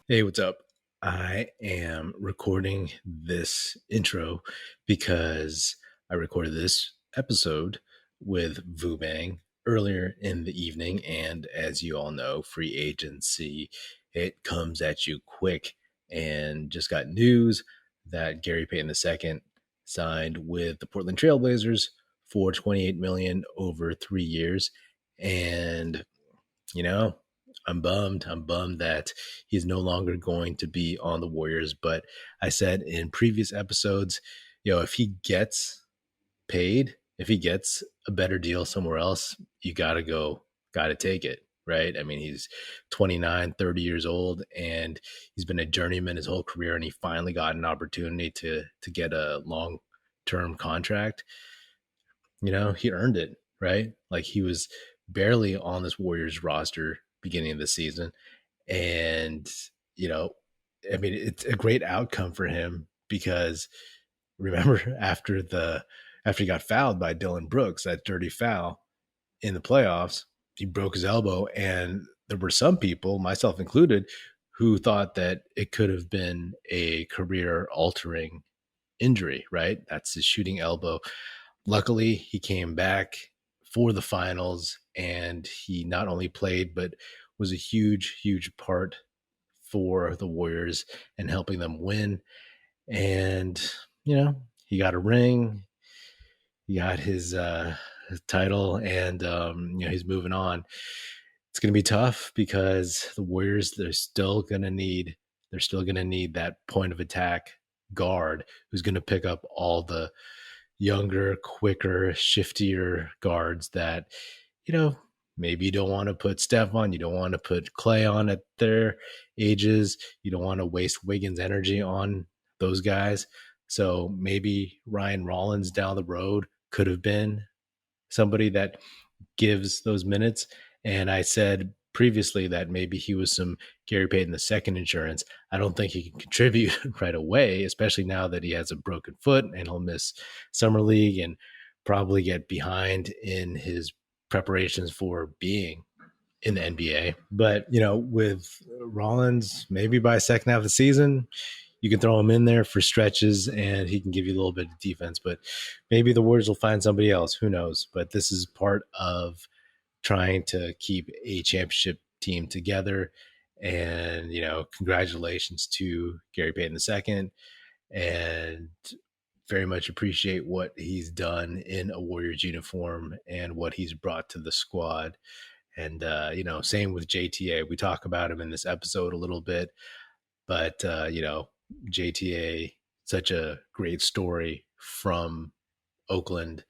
Hey, what's up? I am recording this intro because I recorded this episode with Vubang earlier in the evening. And as you all know, free agency, it comes at you quick. And just got news that Gary Payton II signed with the Portland Trailblazers for $28 million over 3 years. And you know, I'm bummed. I'm bummed that he's no longer going to be on the Warriors. But I said in previous episodes, if he gets paid, if he gets a better deal somewhere else, you got to take it, right? I mean, he's 29, 30 years old, and he's been a journeyman his whole career, and he finally got an opportunity to get a long-term contract. He earned it, right? Like he was barely on this Warriors roster beginning of the season. And, you know, I mean, it's a great outcome for him because remember after he got fouled by Dylan Brooks, that dirty foul in the playoffs, he broke his elbow. And there were some people, myself included, who thought that it could have been a career altering injury, right? That's his shooting elbow. Luckily, he came back for the finals, and he not only played, but was a huge, huge part for the Warriors and helping them win. And, he got a ring, he got his title, and, he's moving on. It's going to be tough because the Warriors, they're still going to need that point of attack guard who's going to pick up all the younger, quicker, shiftier guards that, maybe you don't want to put Steph on, you don't want to put Clay on at their ages, you don't want to waste Wiggins' energy on those guys. So maybe Ryan Rollins down the road could have been somebody that gives those minutes. And I said previously that maybe he was some Gary Payton II insurance. I don't think he can contribute right away, especially now that he has a broken foot and he'll miss summer league and probably get behind in his preparations for being in the NBA. But, with Rollins, maybe by second half of the season, you can throw him in there for stretches and he can give you a little bit of defense. But maybe the Warriors will find somebody else. Who knows? But this is part of trying to keep a championship team together. And, congratulations to Gary Payton II, and very much appreciate what he's done in a Warriors uniform and what he's brought to the squad. And, same with JTA. We talk about him in this episode a little bit, but, JTA, such a great story from Oakland,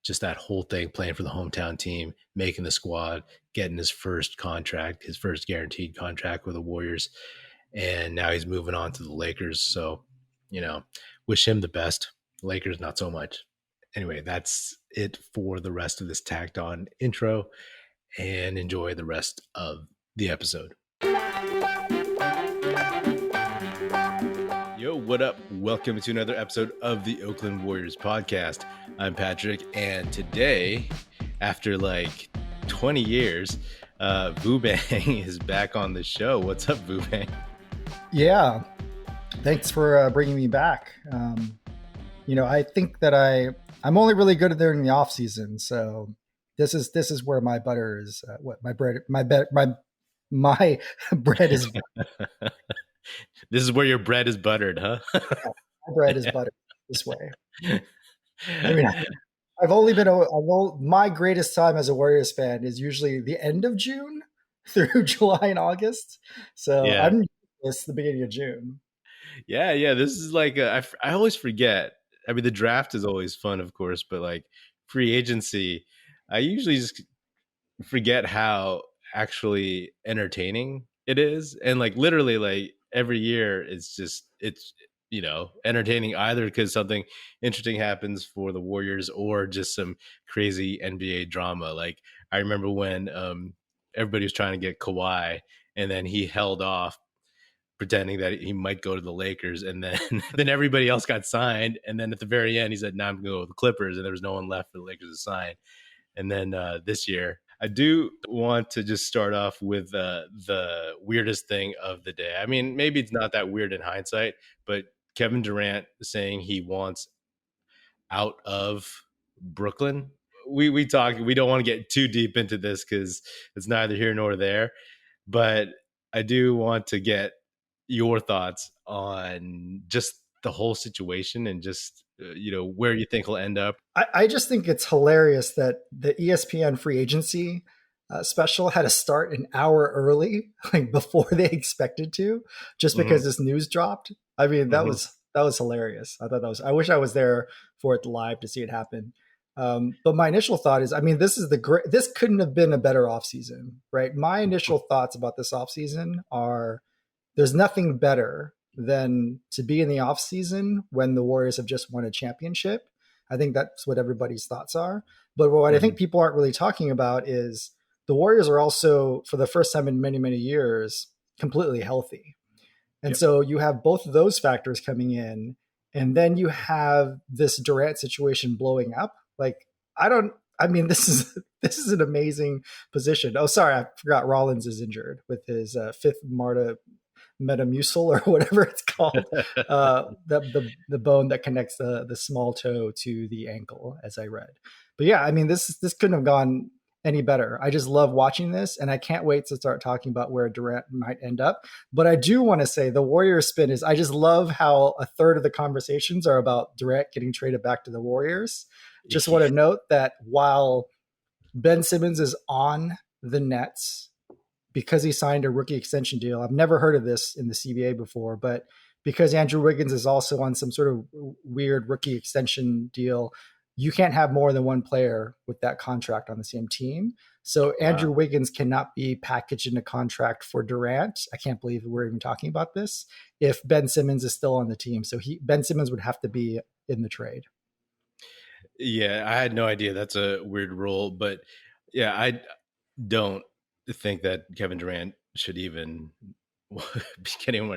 just that whole thing, playing for the hometown team, making the squad, getting his first contract, his first guaranteed contract with the Warriors. And now he's moving on to the Lakers. So, wish him the best. Lakers, not so much. Anyway, that's it for the rest of this tacked on intro, and enjoy the rest of the episode. Yo, what up? Welcome to another episode of the Oakland Warriors podcast. I'm Patrick, and today, after like 20 years, Vubang is back on the show. What's up, Vubang? Yeah, thanks for bringing me back. I think that I'm only really good during the off season, so this is where my butter is. My bread is. This is where your bread is buttered, huh? My bread is buttered this way. I mean, my greatest time as a Warriors fan is usually the end of June through July and August. So yeah. I'm this the beginning of June. Yeah. This is like I always forget. I mean, the draft is always fun, of course, but like free agency, I usually just forget how actually entertaining it is. And like literally, like every year, it's entertaining either because something interesting happens for the Warriors or just some crazy NBA drama. Like I remember when everybody was trying to get Kawhi, and then he held off, pretending that he might go to the Lakers, and then everybody else got signed, and then at the very end he said, "Nah, I'm going to go with the Clippers," and there was no one left for the Lakers to sign. And then this year, I do want to just start off with the weirdest thing of the day. I mean, maybe it's not that weird in hindsight, but Kevin Durant saying he wants out of Brooklyn. We talk. We don't want to get too deep into this because it's neither here nor there. But I do want to get your thoughts on just the whole situation and just where you think he'll end up. I just think it's hilarious that the ESPN free agency special had to start an hour early, like before they expected to, just because this news dropped. I mean, that was hilarious. I thought that was. I wish I was there for it live to see it happen. But my initial thought is, I mean, this couldn't have been a better offseason, right? My initial thoughts about this offseason are there's nothing better than to be in the offseason when the Warriors have just won a championship. I think that's what everybody's thoughts are. But what I think people aren't really talking about is the Warriors are also, for the first time in many, many years, completely healthy. And so you have both of those factors coming in, and then you have this Durant situation blowing up. Like, this is an amazing position. Oh, sorry, I forgot Rollins is injured with his fifth metamucil or whatever it's called, the bone that connects the small toe to the ankle, as I read. But yeah, I mean, this couldn't have gone any better. I just love watching this, and I can't wait to start talking about where Durant might end up. But I do want to say the Warriors spin is, I just love how a third of the conversations are about Durant getting traded back to the Warriors. Just want to note that while Ben Simmons is on the Nets because he signed a rookie extension deal, I've never heard of this in the CBA before, but because Andrew Wiggins is also on some sort of weird rookie extension deal, you can't have more than one player with that contract on the same team. So Andrew Wiggins cannot be packaged in a contract for Durant. I can't believe we're even talking about this if Ben Simmons is still on the team. So Ben Simmons would have to be in the trade. Yeah, I had no idea. That's a weird rule, but yeah, I don't think that Kevin Durant should even be getting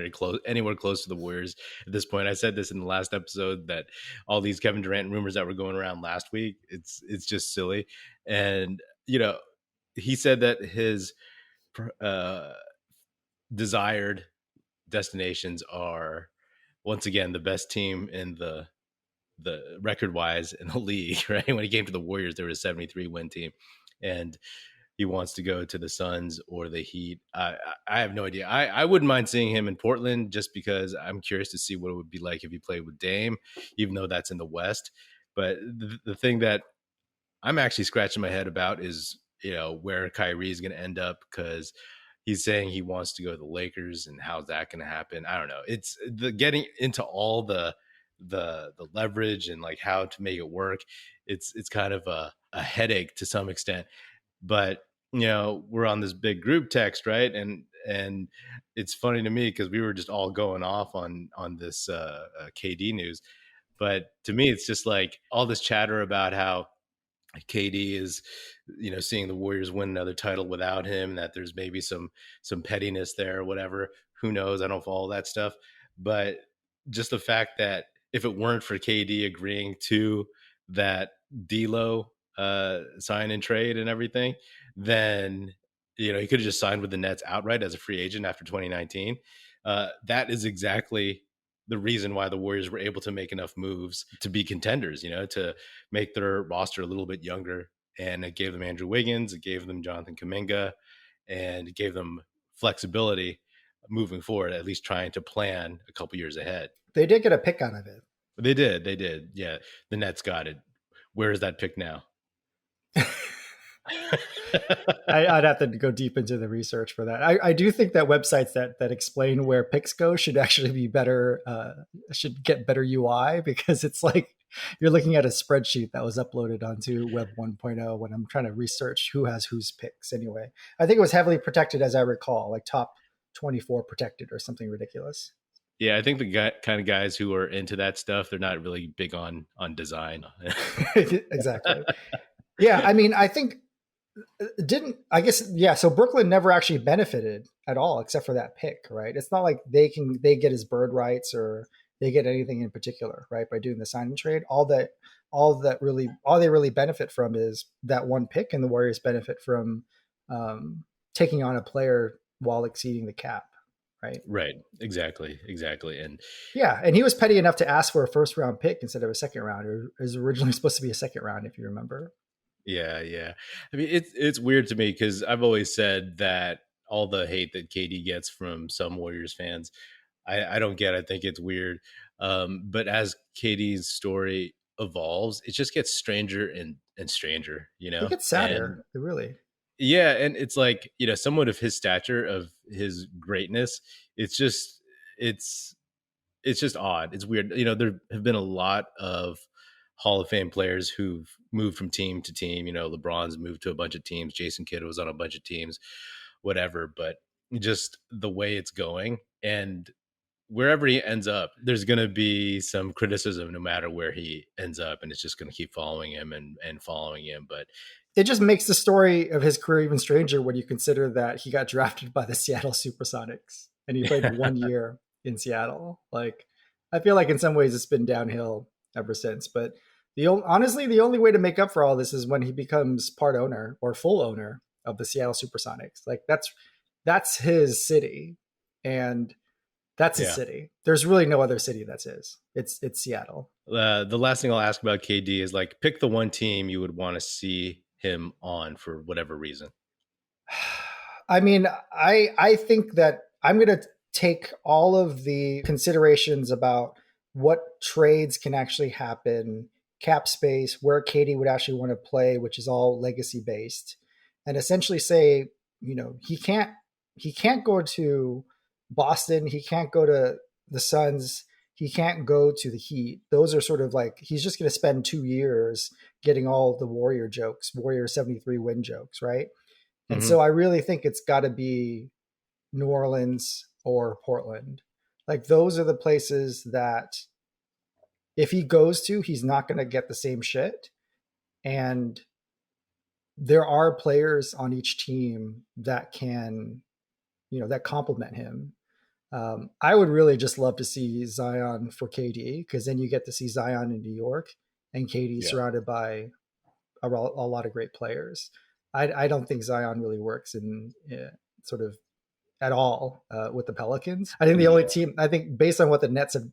anywhere close to the Warriors at this point. I said this in the last episode that all these Kevin Durant rumors that were going around last week, it's just silly. And he said that his desired destinations are once again the best team in the record wise in the league, right? When he came to the Warriors, there was a 73 win team, and he wants to go to the Suns or the Heat. I have no idea. I wouldn't mind seeing him in Portland just because I'm curious to see what it would be like if he played with Dame, even though that's in the West. But the thing that I'm actually scratching my head about is, where Kyrie is going to end up, because he's saying he wants to go to the Lakers, and how's that going to happen? I don't know. It's the getting into all the leverage and like how to make it work. It's kind of a headache to some extent, but we're on this big group text, right? And it's funny to me because we were just all going off on this KD news, but to me it's just like all this chatter about how KD is, seeing the Warriors win another title without him, that there's maybe some pettiness there or whatever. Who knows? I don't follow that stuff, but just the fact that if it weren't for KD agreeing to that D'Lo sign and trade and everything, then he could have just signed with the Nets outright as a free agent after 2019. That is exactly the reason why the Warriors were able to make enough moves to be contenders, to make their roster a little bit younger. And it gave them Andrew Wiggins, it gave them Jonathan Kuminga, and it gave them flexibility moving forward, at least trying to plan a couple years ahead. They did get a pick out of it. They did. Yeah. The Nets got it. Where is that pick now? I'd have to go deep into the research for that. I do think that websites that explain where picks go should actually be better, should get better UI, because it's like you're looking at a spreadsheet that was uploaded onto Web 1.0 when I'm trying to research who has whose picks anyway. I think it was heavily protected, as I recall, like top 24 protected or something ridiculous. Yeah, I think the kind of guys who are into that stuff, they're not really big on design. Exactly. Yeah, I mean, I think so Brooklyn never actually benefited at all except for that pick, right? It's not like they get his bird rights or they get anything in particular, right, by doing the sign and trade. All all they really benefit from is that one pick, and the Warriors benefit from taking on a player while exceeding the cap, right? Right. Exactly. And Yeah, and he was petty enough to ask for a first round pick instead of a second round. It was originally supposed to be a second round, if you remember. yeah. I mean, it's weird to me because I've always said that all the hate that KD gets from some Warriors fans, I don't get. I think it's weird. But as KD's story evolves, it just gets stranger and stranger, you It know? gets And sadder, really. yeah, and it's like, someone of his stature, of his greatness, it's just it's it's just odd. It's weird. There have been a lot of Hall of Fame players who've moved from team to team. LeBron's moved to a bunch of teams. Jason Kidd was on a bunch of teams, whatever. But just the way it's going, and wherever he ends up, there's going to be some criticism no matter where he ends up. And it's just going to keep following him and following him. But It just makes the story of his career even stranger when you consider that he got drafted by the Seattle Supersonics and he played 1 year in Seattle. Like, I feel like in some ways it's been downhill ever since. But honestly, the only way to make up for all this is when he becomes part owner or full owner of the Seattle Supersonics. Like, that's his city, and that's his yeah. city. There's really no other city that's his. It's Seattle. The last thing I'll ask about KD is, like, pick the one team you would want to see him on for whatever reason. I mean, I think that I'm going to take all of the considerations about what trades can actually happen, cap space, where Katie would actually want to play, which is all legacy based, and essentially say, he can't go to Boston, he can't go to the Suns, he can't go to the Heat. Those are sort of like, he's just going to spend 2 years getting all the Warrior 73 win jokes, right? And Mm-hmm. so I really think it's got to be New Orleans or Portland. Like, those are the places that if he goes to, he's not going to get the same shit. And there are players on each team that that complement him. I would really just love to see Zion for KD, because then you get to see Zion in New York and KD Yeah. surrounded by a lot of great players. I don't think Zion really works in sort of at all with the Pelicans. I think the only Yeah. team, I think based on what the Nets have,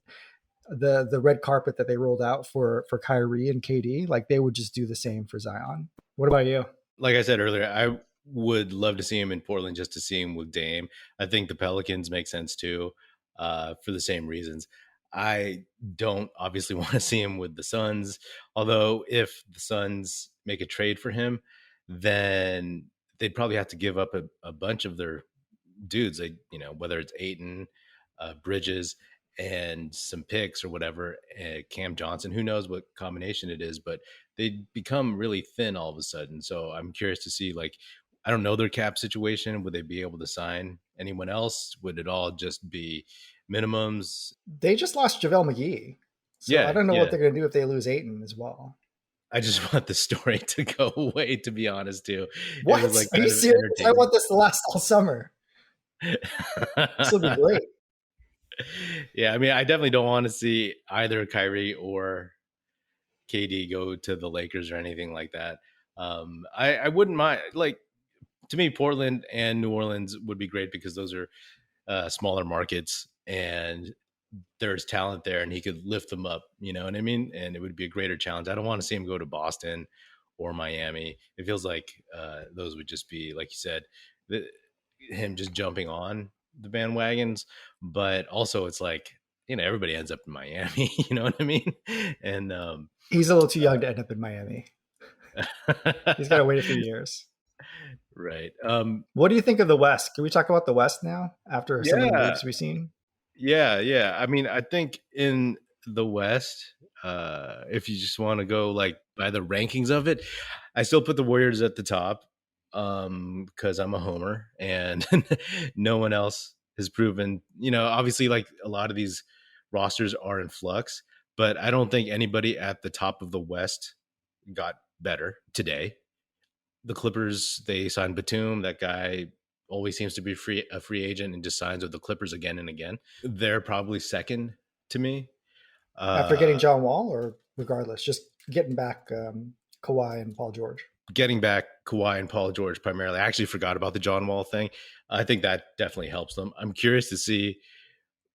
the red carpet that they rolled out for Kyrie and KD, like they would just do the same for Zion. What about you? Like I said earlier, I would love to see him in Portland just to see him with Dame. I think the Pelicans make sense too, for the same reasons. I don't obviously want to see him with the Suns, although if the Suns make a trade for him, then they'd probably have to give up a bunch of their dudes, like, whether it's Aiton, Bridges, and some picks or whatever, Cam Johnson, who knows what combination it is, but they become really thin all of a sudden. So I'm curious to see, like, I don't know their cap situation. Would they be able to sign anyone else? Would it all just be minimums? They just lost JaVale McGee, so I Yeah, don't know what yeah. they're going to do if they lose Aiton as well. I just want the story to go away, to be honest, too. It was What? like Are you kind of serious? I entertaining. want this to last all summer. This will be great. Yeah, I mean, I definitely don't want to see either Kyrie or KD go to the Lakers or anything like that. I wouldn't mind. Like, to me, Portland and New Orleans would be great because those are smaller markets and there's talent there, and he could lift them up. You know what I mean? And it would be a greater challenge. I don't want to see him go to Boston or Miami. It feels like those would just be, like you said, the, him just jumping on the bandwagons. But also, it's like, everybody ends up in Miami. You know what I mean? And He's a little too young to end up in Miami. He's got to wait a few years. right. What do you think of the West? Can we talk about the West now after some of the Yeah. moves we've seen? Yeah. I mean, I think in the West, if you just want to go like by the rankings of it, I still put the Warriors at the top, because I'm a homer and no one else has proven, obviously, like, a lot of these rosters are in flux, but I don't think anybody at the top of the West got better today. The Clippers, they signed Batum. That guy always seems to be a free agent and just signs with the Clippers again and again. They're probably second to me. After getting Uh, John Wall, or regardless, just getting back Kawhi and Paul George. Getting back Kawhi and Paul George primarily. I actually forgot about the John Wall thing. I think that definitely helps them. I'm curious to see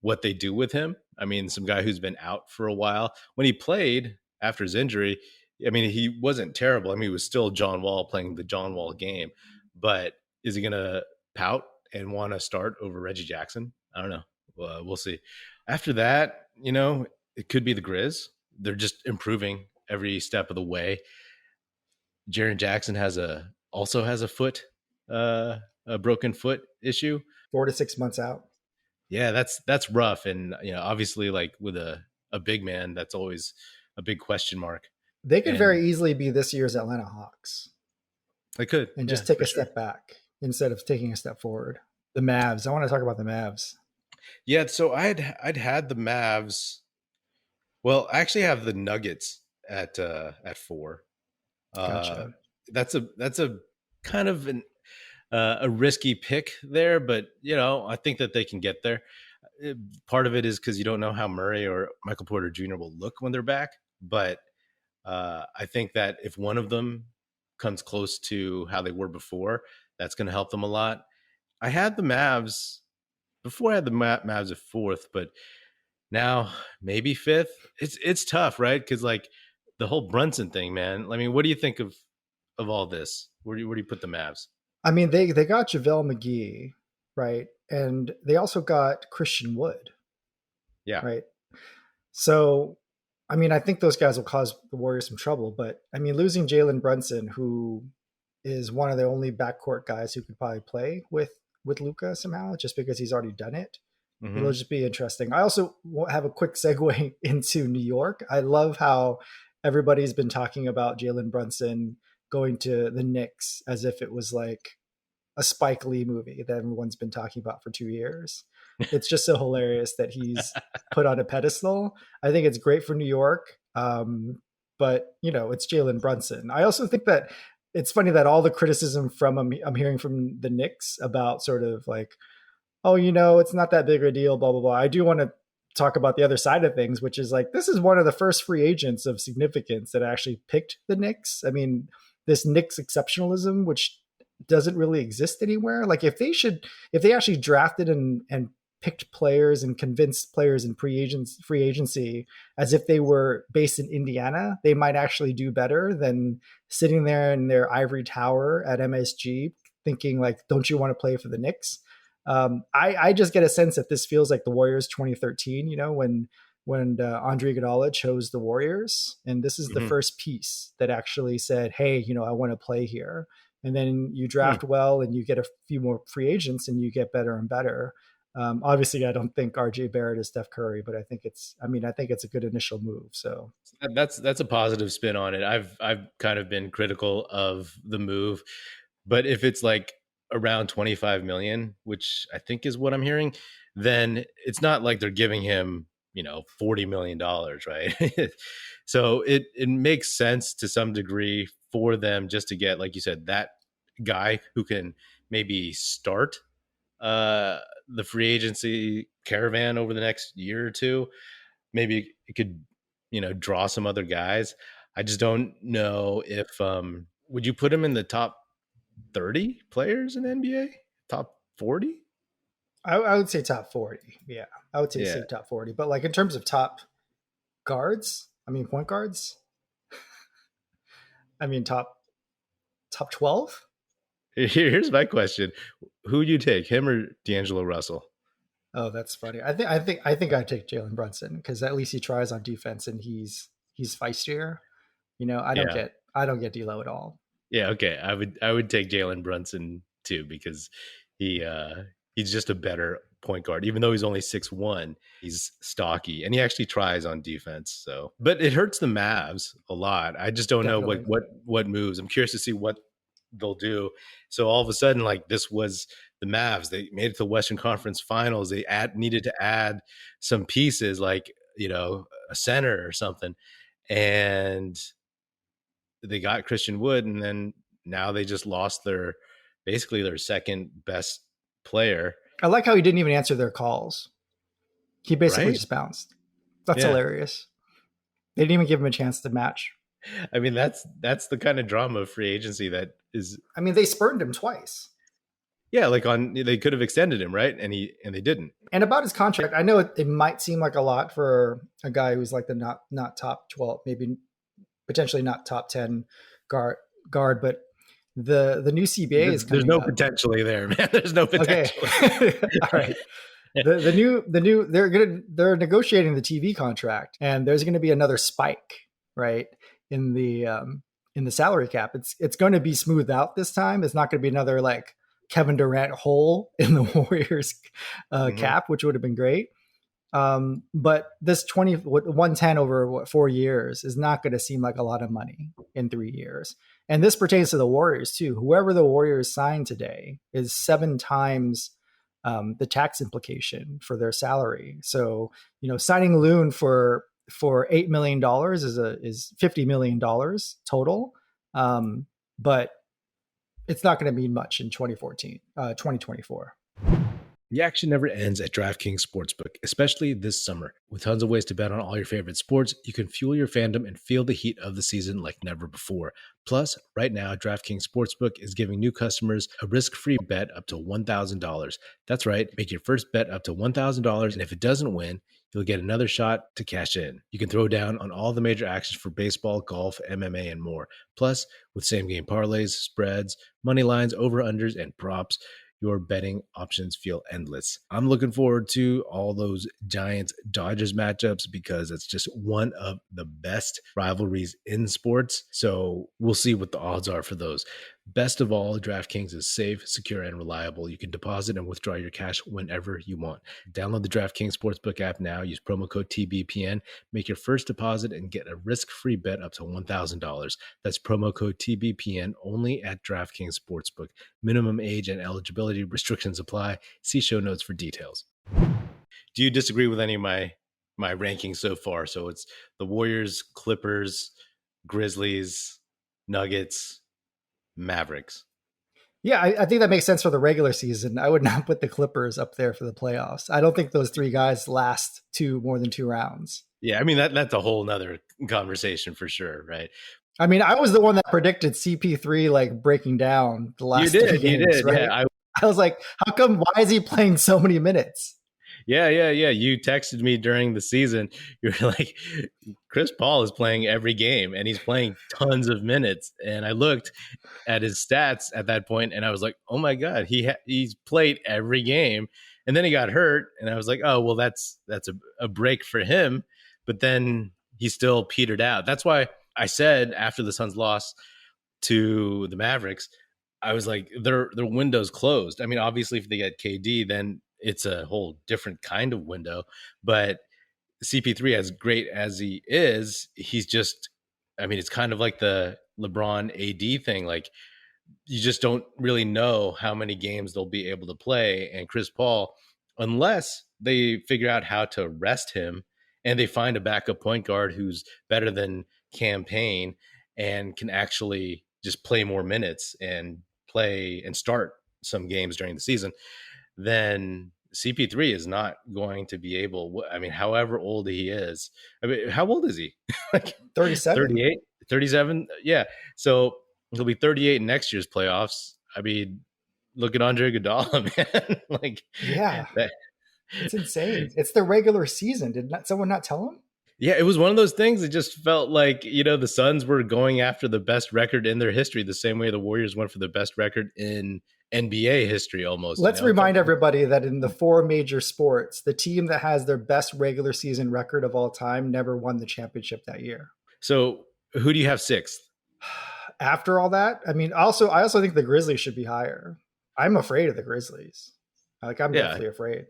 what they do with him. I mean, some guy who's been out for a while. When he played after his injury, I mean, he wasn't terrible. I mean, he was still John Wall playing the John Wall game. But is he going to pout and want to start over Reggie Jackson? I don't know. We'll see. After that, it could be the Grizz. They're just improving every step of the way. Jaren Jackson also has a broken foot issue. 4 to 6 months out. Yeah, that's rough. And obviously, like with a big man, that's always a big question mark. They could very easily be this year's Atlanta Hawks. They could. And just take a step back instead of taking a step forward. The Mavs. I want to talk about the Mavs. Yeah, so I'd had the Mavs. Well, I actually have the Nuggets at 4. Gotcha. That's a kind of a risky pick there, but I think that they can get there. Part of it is because you don't know how Murray or Michael Porter Jr. will look when they're back, but I think that if one of them comes close to how they were before, that's going to help them a lot. I had the Mavs before. I had the Mavs at 4th, but now maybe 5th. It's tough, right? Because like the whole Brunson thing, man. I mean, what do you think of all this? Where do you put the Mavs? I mean, they got JaVale McGee, right? And they also got Christian Wood. Yeah. Right. So, I mean, I think those guys will cause the Warriors some trouble. But, I mean, losing Jalen Brunson, who is one of the only backcourt guys who could probably play with Luka somehow, just because he's already done it. Mm-hmm. It'll just be interesting. I also have a quick segue into New York. I love how everybody's been talking about Jalen Brunson going to the Knicks as if it was like a Spike Lee movie that everyone's been talking about for 2 years. It's just so hilarious that he's put on a pedestal. I think it's great for New York. But it's Jalen Brunson. I also think that it's funny that all the criticism I'm hearing from the Knicks about sort of like, oh, it's not that big of a deal, blah, blah, blah. I do want to talk about the other side of things, which is like, this is one of the first free agents of significance that actually picked the Knicks. I mean, this Knicks exceptionalism, which doesn't really exist anywhere. Like if they actually drafted and picked players and convinced players in free agency as if they were based in Indiana, they might actually do better than sitting there in their ivory tower at MSG thinking like, don't you want to play for the Knicks? I just get a sense that this feels like the Warriors 2013, when Andre Iguodala chose the Warriors. And this is the first piece that actually said, hey, I want to play here. And then you draft well and you get a few more free agents and you get better and better. Obviously, I don't think RJ Barrett is Steph Curry, but I think it's a good initial move. So that's a positive spin on it. I've kind of been critical of the move, but if it's like around 25 million, which I think is what I'm hearing, then it's not like they're giving him, $40 million, right? So it makes sense to some degree for them just to get, like you said, that guy who can maybe start the free agency caravan over the next year or two. Maybe it could, draw some other guys. I just don't know if, would you put him in the top 30 players in the NBA? Top 40? I would say top 40. Yeah. I would say top 40. But like in terms of top guards, point guards, top 12. Here's my question. Who would you take, him or D'Angelo Russell? Oh, that's funny. I think I'd take Jalen Brunson because at least he tries on defense and he's feistier. I don't get D'Lo at all. Yeah, okay. I would take Jalen Brunson too because he's just a better point guard. Even though he's only 6'1", he's stocky and he actually tries on defense. So, but it hurts the Mavs a lot. I just don't know what moves. I'm curious to see what they'll do. So all of a sudden, like this was the Mavs. They made it to the Western Conference Finals. They needed to add some pieces, like a center or something, and they got Christian Wood, and then now they just lost their second best player. I like how he didn't even answer their calls. He basically just bounced. That's hilarious. They didn't even give him a chance to match. I mean, that's the kind of drama of free agency that is. I mean, they spurned him twice. Yeah, like on they could have extended him, right? And they didn't. And about his contract, I know it might seem like a lot for a guy who's like the not top 12, maybe potentially not top 10 guard, but the new CBA is There's coming no up. potentially there, man. There's no Okay. potential. All right. The new they're negotiating the TV contract, and there's gonna be another spike, right? In the salary cap. It's going to be smoothed out this time. It's not going to be another like Kevin Durant hole in the Warriors Mhm. cap, which would have been great. But this 110 over 4 years is not going to seem like a lot of money in 3 years. And this pertains to the Warriors too. Whoever the Warriors sign today is 7 times the tax implication for their salary. So, signing Loon for $8 million is $50 million total. But it's not going to mean much in 2024. The action never ends at DraftKings Sportsbook, especially this summer. With tons of ways to bet on all your favorite sports, you can fuel your fandom and feel the heat of the season like never before. Plus, right now, DraftKings Sportsbook is giving new customers a risk-free bet up to $1,000. That's right, make your first bet up to $1,000, and if it doesn't win, you'll get another shot to cash in. You can throw down on all the major actions for baseball, golf, MMA, and more. Plus, with same-game parlays, spreads, money lines, over-unders, and props, your betting options feel endless. I'm looking forward to all those Giants Dodgers matchups because it's just one of the best rivalries in sports. So we'll see what the odds are for those. Best of all, DraftKings is safe, secure, and reliable. You can deposit and withdraw your cash whenever you want. Download the DraftKings Sportsbook app now. Use promo code TBPN. Make your first deposit and get a risk-free bet up to $1,000. That's promo code TBPN only at DraftKings Sportsbook. Minimum age and eligibility restrictions apply. See show notes for details. Do you disagree with any of my rankings so far? So it's the Warriors, Clippers, Grizzlies, Nuggets, Mavericks. Yeah, I think that makes sense for the regular season. I would not put the Clippers up there for the playoffs. I don't think those three guys last more than 2 rounds. Yeah, I mean that's a whole nother conversation for sure, right? I mean, I was the one that predicted CP3 like breaking down the last you 3 games, did, right? yeah. I was like, how come? Why is he playing so many minutes? Yeah. You texted me during the season. You're like, Chris Paul is playing every game and he's playing tons of minutes. And I looked at his stats at that point and I was like, oh my God, he's played every game. And then he got hurt. And I was like, oh, well, that's a break for him. But then he still petered out. That's why I said after the Suns lost to the Mavericks, I was like, their window's closed. I mean, obviously, if they get KD, then it's a whole different kind of window. But CP3, as great as he is, he's just, I mean, it's kind of like the LeBron AD thing. Like, you just don't really know how many games they'll be able to play. And Chris Paul, unless they figure out how to rest him and they find a backup point guard who's better than Campaign and can actually just play more minutes and play and start some games during the season, then CP3 is not going to be able. I mean, however old he is, I mean, how old is he? Like 37. 38, 37? Yeah. So he'll be 38 in next year's playoffs. I mean, look at Andre Iguodala, man. Like, Yeah, that, it's insane. It's the regular season. Did not someone not tell him? yeah, it was one of those things. It just felt like, the Suns were going after the best record in their history, the same way the Warriors went for the best record in NBA history almost. Let's remind everybody that in the 4 major sports, the team that has their best regular season record of all time never won the championship that year. So who do you have sixth? After all that, I mean, I also think the Grizzlies should be higher. I'm afraid of the Grizzlies. Like, I'm definitely afraid.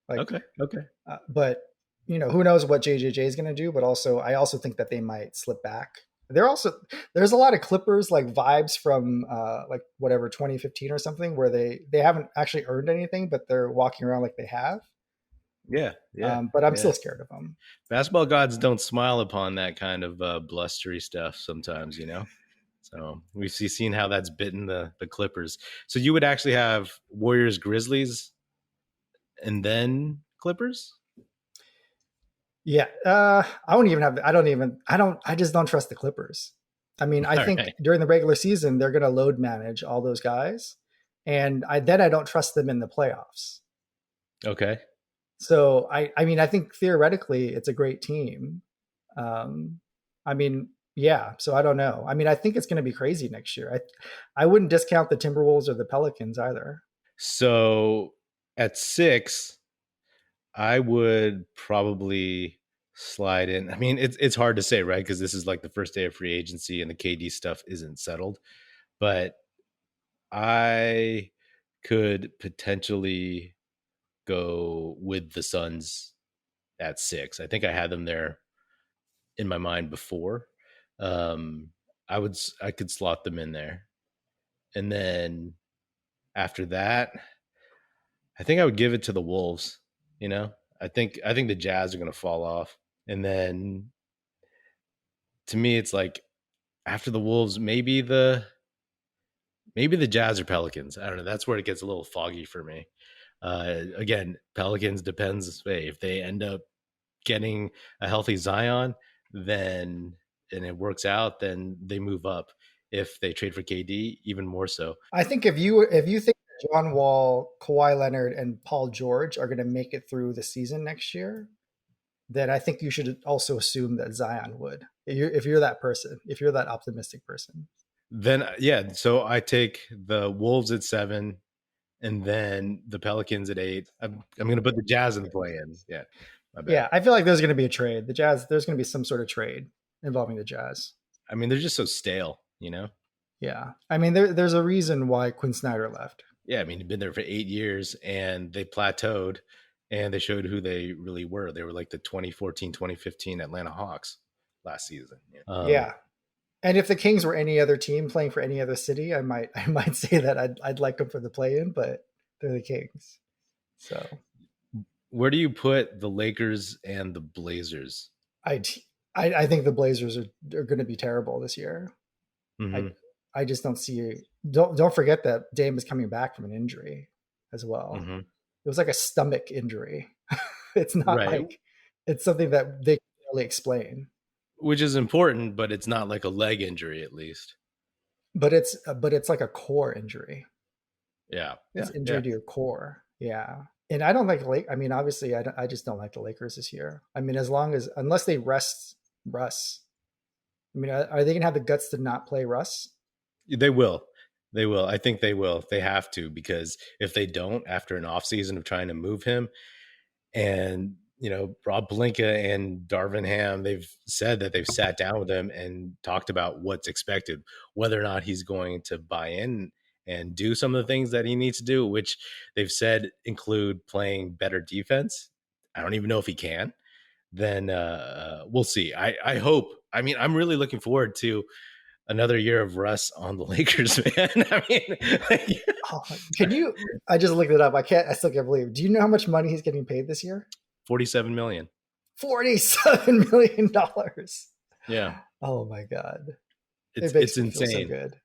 Like, Okay. But who knows what JJJ is going to do? But I also think that they might slip back. There's a lot of Clippers like vibes from like whatever 2015 or something where they haven't actually earned anything, but they're walking around like they have. Yeah. But I'm still scared of them. Basketball gods don't smile upon that kind of blustery stuff sometimes, So we've seen how that's bitten the Clippers. So you would actually have Warriors, Grizzlies, and then Clippers? Yeah. I just don't trust the Clippers. I mean, I All think right. during the regular season they're going to load manage all those guys, and I don't trust them in the playoffs. Okay. So I mean, I think theoretically it's a great team. Um, I mean, yeah. So I don't know. I mean, I think it's going to be crazy next year. I wouldn't discount the Timberwolves or the Pelicans either. So at 6, I would probably slide in. I mean, it's hard to say, right? Because this is like the first day of free agency and the KD stuff isn't settled. But I could potentially go with the Suns at 6. I think I had them there in my mind before. Um, I could slot them in there, and then after that, I think I would give it to the Wolves. You know, I think the Jazz are going to fall off, and then to me, it's like after the Wolves, maybe the Jazz or Pelicans. I don't know. That's where it gets a little foggy for me. Again, Pelicans depends. Hey, if they end up getting a healthy Zion, then and it works out, then they move up. If they trade for KD, even more so. I think if you think that John Wall, Kawhi Leonard, and Paul George are going to make it through the season next year, then I think you should also assume that Zion would. If you're that person, if you're that optimistic person. Then yeah, so I take the Wolves at 7, and then the Pelicans at 8. I'm going to put the Jazz in the play-in. Yeah, my bad. Yeah, I feel like there's going to be a trade. The Jazz, there's going to be some sort of trade involving the Jazz. I mean, they're just so stale, you know. Yeah, I mean, there's a reason why Quinn Snyder left. Yeah, I mean, he'd been there for 8 years, and they plateaued, and they showed who they really were. They were like the 2014, 2015 Atlanta Hawks last season. Yeah. Yeah, and if the Kings were any other team playing for any other city, I might say that I'd like them for the play-in, but they're the Kings. So Where do you put the Lakers and the Blazers? I I think the Blazers are going to be terrible this year. I Mm-hmm. I just don't see. Don't forget that Dame is coming back from an injury as well. Mm-hmm. It was like a stomach injury. It's not Right. like it's something that they can really explain. Which is important, but it's not like a leg injury, at least. But it's like a core injury. Yeah. It's Yeah. injury Yeah. to your core. Yeah. And I don't like the Lake. I mean, obviously, I just don't like the Lakers this year. I mean, unless they rest Russ. I mean, are they gonna have the guts to not play Russ? They will. They will. I think they will. They have to, because if they don't, after an offseason of trying to move him, and Rob Blinka and Darvin Ham, they've said that they've sat down with him and talked about what's expected, whether or not he's going to buy in and do some of the things that he needs to do, which they've said include playing better defense. I don't even know if he can. Then we'll see. I hope. I mean, I'm really looking forward to another year of Russ on the Lakers, man. I mean, Oh, can you? I just looked it up. I still can't believe. Do you know how much money he's getting paid this year? 47 million. $47 million. Yeah, Oh my god! it's It it's makes me feel so insane. good.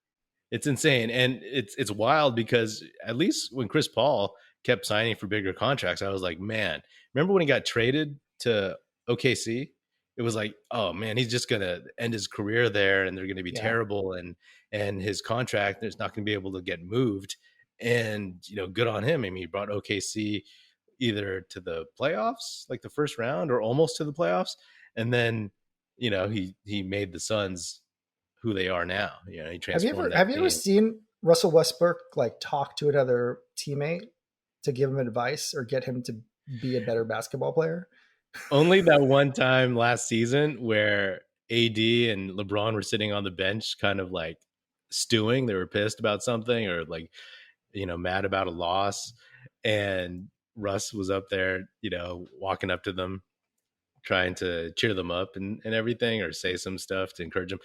It's insane, and it's wild because at least when Chris Paul kept signing for bigger contracts, I was like, man, remember when he got traded to OKC? It was like, oh man, he's just gonna end his career there, and they're gonna be Yeah. terrible, and his contract there's not gonna be able to get moved. And good on him. I mean, he brought OKC either to the playoffs, like the first round, or almost to the playoffs, and then he made the Suns who they are now. He Have you ever transformed that have you ever team. seen Russell Westbrook like talk to another teammate to give him advice or get him to be a better basketball player? Only that one time last season where AD and LeBron were sitting on the bench, kind of like stewing. They were pissed about something, or like, mad about a loss. And Russ was up there, walking up to them, trying to cheer them up and everything, or say some stuff to encourage them.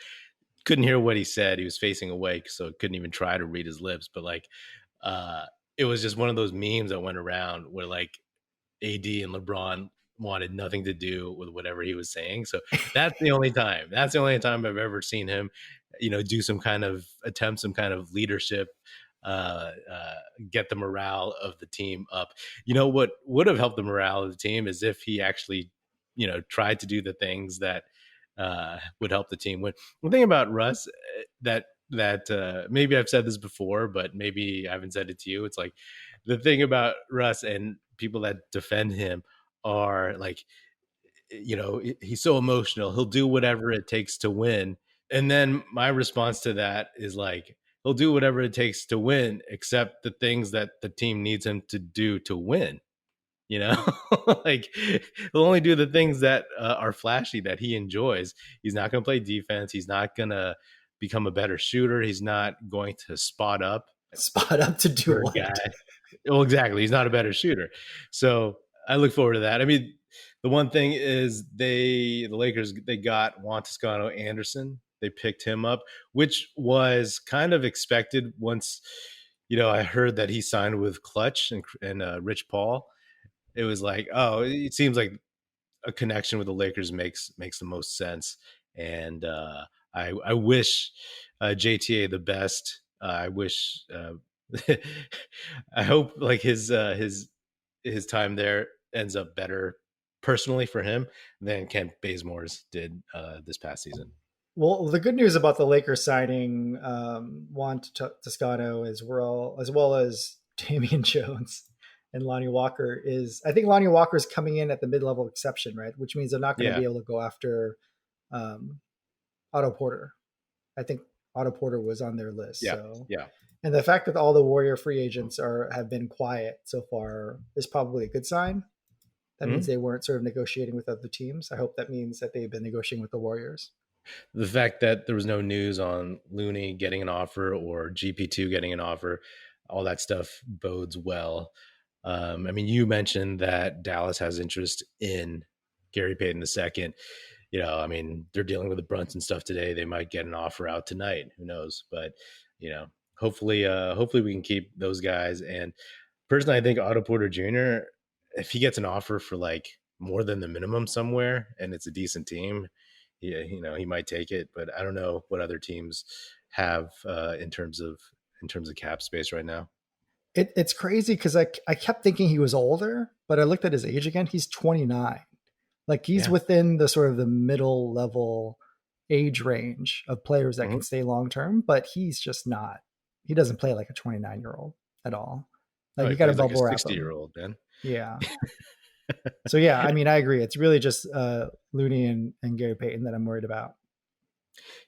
Couldn't hear what he said. He was facing away, so couldn't even try to read his lips. But like, it was just one of those memes that went around where like AD and LeBron wanted nothing to do with whatever he was saying. So that's the only time. That's the only time I've ever seen him, do some kind of attempt, some kind of leadership, get the morale of the team up. What would have helped the morale of the team is if he actually, tried to do the things that would help the team win. One thing about Russ that maybe I've said this before, but maybe I haven't said it to you. It's like the thing about Russ and people that defend him are like, he's so emotional. He'll do whatever it takes to win. And then my response to that is like, he'll do whatever it takes to win, except the things that the team needs him to do to win. Like he'll only do the things that are flashy that he enjoys. He's not going to play defense. He's not going to become a better shooter. He's not going to spot up to do what? Guy. Well, exactly. He's not a better shooter. So I look forward to that. I mean, the one thing is the Lakers, they got Juan Toscano-Anderson. They picked him up, which was kind of expected once, I heard that he signed with Clutch and Rich Paul. It was like, oh, it seems like a connection with the Lakers makes the most sense. And I wish JTA the best. I wish I hope like his time there ends up better personally for him than Kent Bazemore's did this past season. Well, the good news about the Lakers signing Juan Toscano as well as Damian Jones and Lonnie Walker is, I think Lonnie Walker is coming in at the mid-level exception, right? Which means they're not going to be able to go after Otto Porter. I think Otto Porter was on their list. Yeah. So. Yeah. And the fact that all the Warrior free agents have been quiet so far is probably a good sign. That means they weren't sort of negotiating with other teams. I hope that means that they've been negotiating with the Warriors. The fact that there was no news on Looney getting an offer or GP2 getting an offer, all that stuff bodes well. I mean, you mentioned that Dallas has interest in Gary Payton II. I mean, they're dealing with the Brunson stuff today. They might get an offer out tonight. Who knows? But, hopefully we can keep those guys. And personally, I think Otto Porter Jr., if he gets an offer for like more than the minimum somewhere and it's a decent team, he might take it. But I don't know what other teams have in terms of cap space right now. It's crazy because I kept thinking he was older, but I looked at his age again. He's 29. Like he's within the sort of the middle level age range of players that can stay long term, but he's just not. He doesn't play like a 29-year-old at all. Like you got to bubble wrap him. 60-year-old, man. Yeah. So yeah, I mean, I agree. It's really just Looney and Gary Payton that I'm worried about.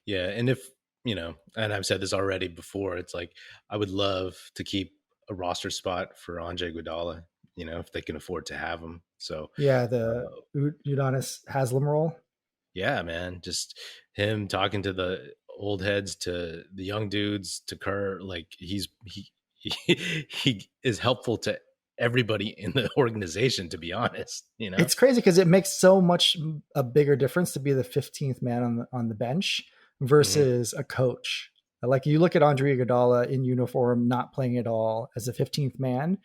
Yeah, and if and I've said this already before, it's like I would love to keep a roster spot for Andre Iguodala, if they can afford to have him. So yeah, the Udonis Haslem role. Yeah, man, just him talking to the old heads, to the young dudes, to Kerr, like he is helpful to everybody in the organization, to be honest. It's crazy because it makes so much a bigger difference to be the 15th man on the bench versus a coach. Like you look at Andre Iguodala in uniform, not playing at all as a 15th man.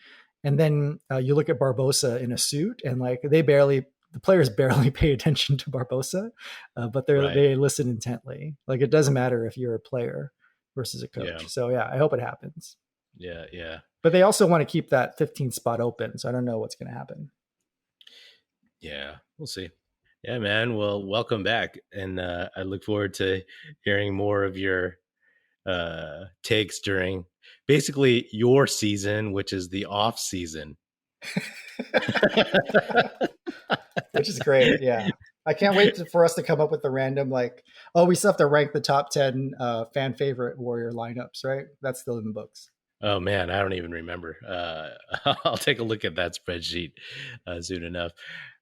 And then you look at Barbosa in a suit and like the players barely pay attention to Barbosa, but they listen intently. Like it doesn't matter if you're a player versus a coach. Yeah. So yeah, I hope it happens. Yeah. Yeah. But they also want to keep that 15th spot open. So I don't know what's going to happen. Yeah, we'll see. Yeah, man. Well, welcome back. And I look forward to hearing more of your takes during basically your season, which is the off season. Which is great. Yeah. I can't wait for us to come up with the random, like, we still have to rank the top 10 fan favorite Warrior lineups, right? That's still in the books. Oh man, I don't even remember. I'll take a look at that spreadsheet soon enough.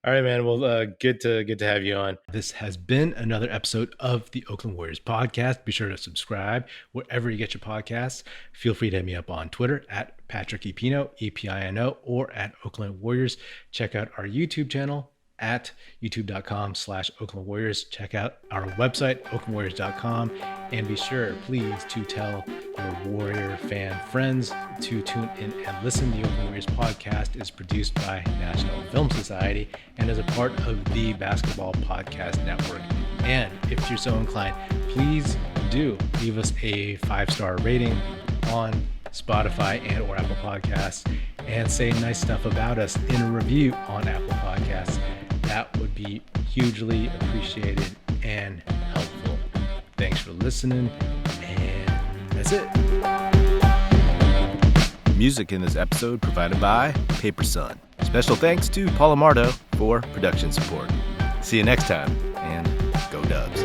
All right, man. Well, good to have you on. This has been another episode of the Oakland Warriors podcast. Be sure to subscribe wherever you get your podcasts. Feel free to hit me up on Twitter at Patrick Epino, EPINO, or at Oakland Warriors. Check out our YouTube channel at youtube.com/Oakland Warriors. Check out our website, oaklandwarriors.com, and be sure, please, to tell your Warrior fan friends to tune in and listen. The Oakland Warriors podcast is produced by National Film Society and is a part of the Basketball Podcast Network. And if you're so inclined, please do leave us a 5-star rating on Spotify and or Apple Podcasts and say nice stuff about us in a review on Apple Podcasts. That would be hugely appreciated and helpful. Thanks for listening, and that's it. Music in this episode provided by Paper Sun. Special thanks to Paul Amardo for production support. See you next time, and go Dubs.